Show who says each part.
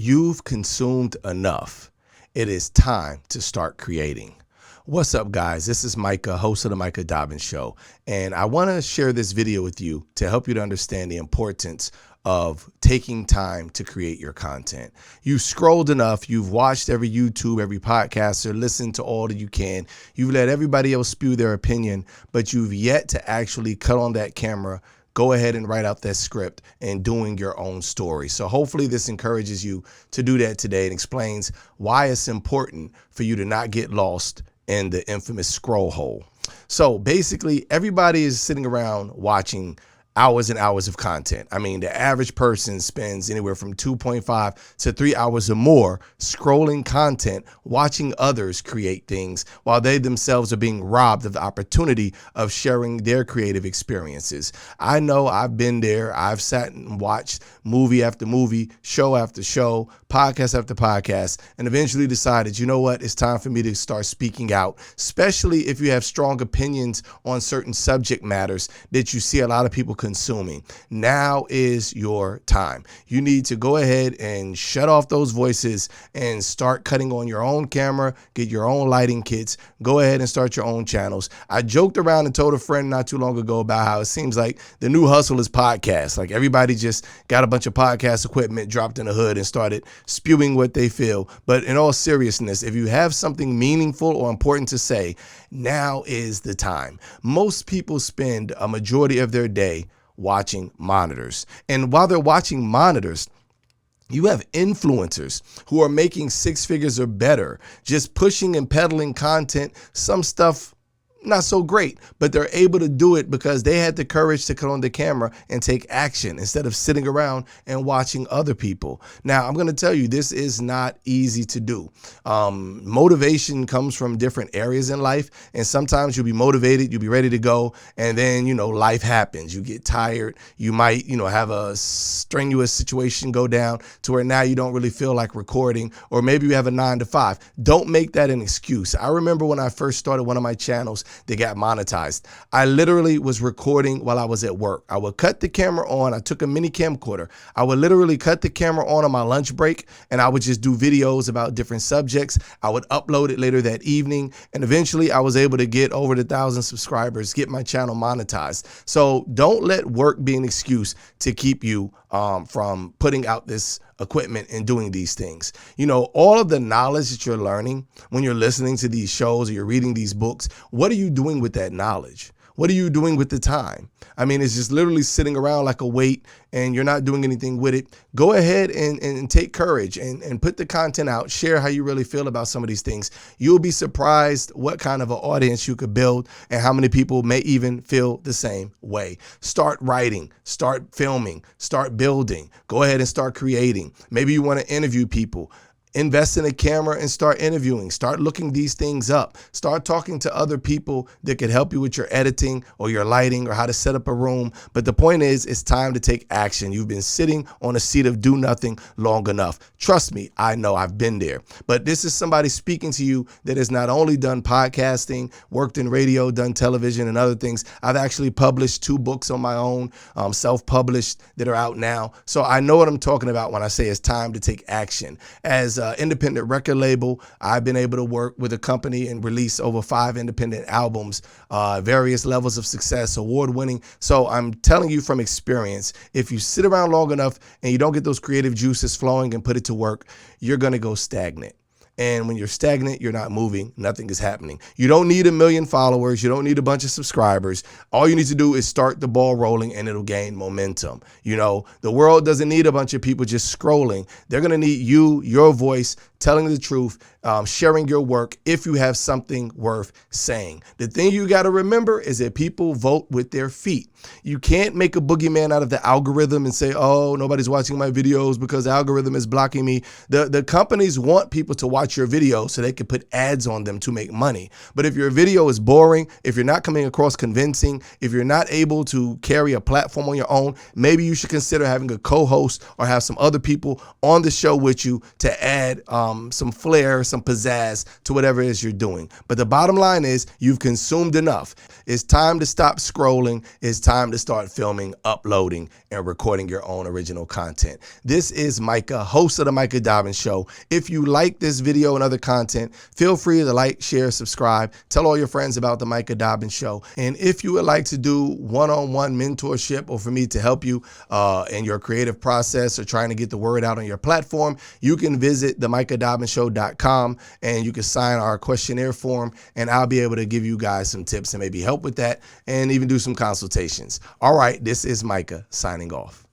Speaker 1: You've consumed enough. It is time to start creating. What's up, guys? This is Micah, host of the Micah Dobbins Show, and I want to share this video with you to help you to understand the importance of taking time to create your content. You've scrolled enough, you've watched every YouTube, every podcaster, listened to all that you can, you've let everybody else spew their opinion, but you've yet to actually cut on that camera, go ahead and write out that script and doing your own story. So hopefully this encourages you to do that today and explains why it's important for you to not get lost in the infamous scroll hole. So basically, everybody is sitting around watching hours and hours of content. I mean, the average person spends anywhere from 2.5 to 3 hours or more scrolling content, watching others create things while they themselves are being robbed of the opportunity of sharing their creative experiences. I know I've been there. I've sat and watched movie after movie, show after show, podcast after podcast, and eventually decided, you know what, it's time for me to start speaking out, especially if you have strong opinions on certain subject matters that you see a lot of people consuming. Now is your time. You need to go ahead and shut off those voices and start cutting on your own camera, get your own lighting kits, go ahead and start your own channels. I joked around and told a friend not too long ago about how it seems like the new hustle is podcasts. Like everybody just got a bunch of podcast equipment, dropped in the hood and started spewing what they feel. But in all seriousness, if you have something meaningful or important to say, now is the time. Most people spend a majority of their day watching monitors. And while they're watching monitors, you have influencers who are making six figures or better, just pushing and peddling content, some stuff not so great, but they're able to do it because they had the courage to cut on the camera and take action instead of sitting around and watching other people. Now, I'm going to tell you, this is not easy to do. Motivation comes from different areas in life, and sometimes you'll be motivated, you'll be ready to go, and then, life happens. You get tired. You might, have a strenuous situation go down to where now you don't really feel like recording, or maybe you have a 9-to-5. Don't make that an excuse. I remember when I first started one of my channels, they got monetized. I literally was recording while I was at work. I would cut the camera on. I took a mini camcorder. I would literally cut the camera on my lunch break, and I would just do videos about different subjects. I would upload it later that evening, and eventually I was able to get over 1,000 subscribers, get my channel monetized. So don't let work be an excuse to keep you from putting out this equipment and doing these things. All of the knowledge that you're learning when you're listening to these shows or you're reading these books, what are you doing with that knowledge? What are you doing with the time? I mean, it's just literally sitting around like a weight and you're not doing anything with it. Go ahead and take courage and put the content out. Share how you really feel about some of these things. You'll be surprised what kind of an audience you could build and how many people may even feel the same way. Start writing, start filming, start building. Go ahead and start creating. Maybe you want to interview people. Invest in a camera and start interviewing. Start looking these things up. Start talking to other people that could help you with your editing or your lighting or how to set up a room. But the point is, it's time to take action. You've been sitting on a seat of do nothing long enough. Trust me, I know, I've been there. But this is somebody speaking to you that has not only done podcasting, worked in radio, done television and other things. I've actually published 2 books on my own, self-published, that are out now. So I know what I'm talking about when I say it's time to take action. As independent record label, I've been able to work with a company and release over 5 independent albums, various levels of success, award-winning. So I'm telling you from experience, if you sit around long enough and you don't get those creative juices flowing and put it to work, you're going to go stagnant. And when you're stagnant, you're not moving, nothing is happening. You don't need 1 million followers. You don't need a bunch of subscribers. All you need to do is start the ball rolling and it'll gain momentum. The world doesn't need a bunch of people just scrolling. They're going to need you, your voice, telling the truth, sharing your work if you have something worth saying. The thing you got to remember is that people vote with their feet. You can't make a boogeyman out of the algorithm and say, oh, nobody's watching my videos because the algorithm is blocking me. The companies want people to watch out your video so they can put ads on them to make money. But if your video is boring, if you're not coming across convincing, if you're not able to carry a platform on your own, maybe you should consider having a co-host or have some other people on the show with you to add some flair, some pizzazz to whatever it is you're doing. But the bottom line is you've consumed enough. It's time to stop scrolling. It's time to start filming, uploading, and recording your own original content. This is Micah, host of the Micah Dobbins Show. If you like this video and other content, feel free to like, share, subscribe. Tell all your friends about the Micah Dobbins Show. And if you would like to do one-on-one mentorship or for me to help you in your creative process or trying to get the word out on your platform, you can visit themicahdobbinsshow.com and you can sign our questionnaire form, and I'll be able to give you guys some tips and maybe help with that and even do some consultations. All right, this is Micah signing off.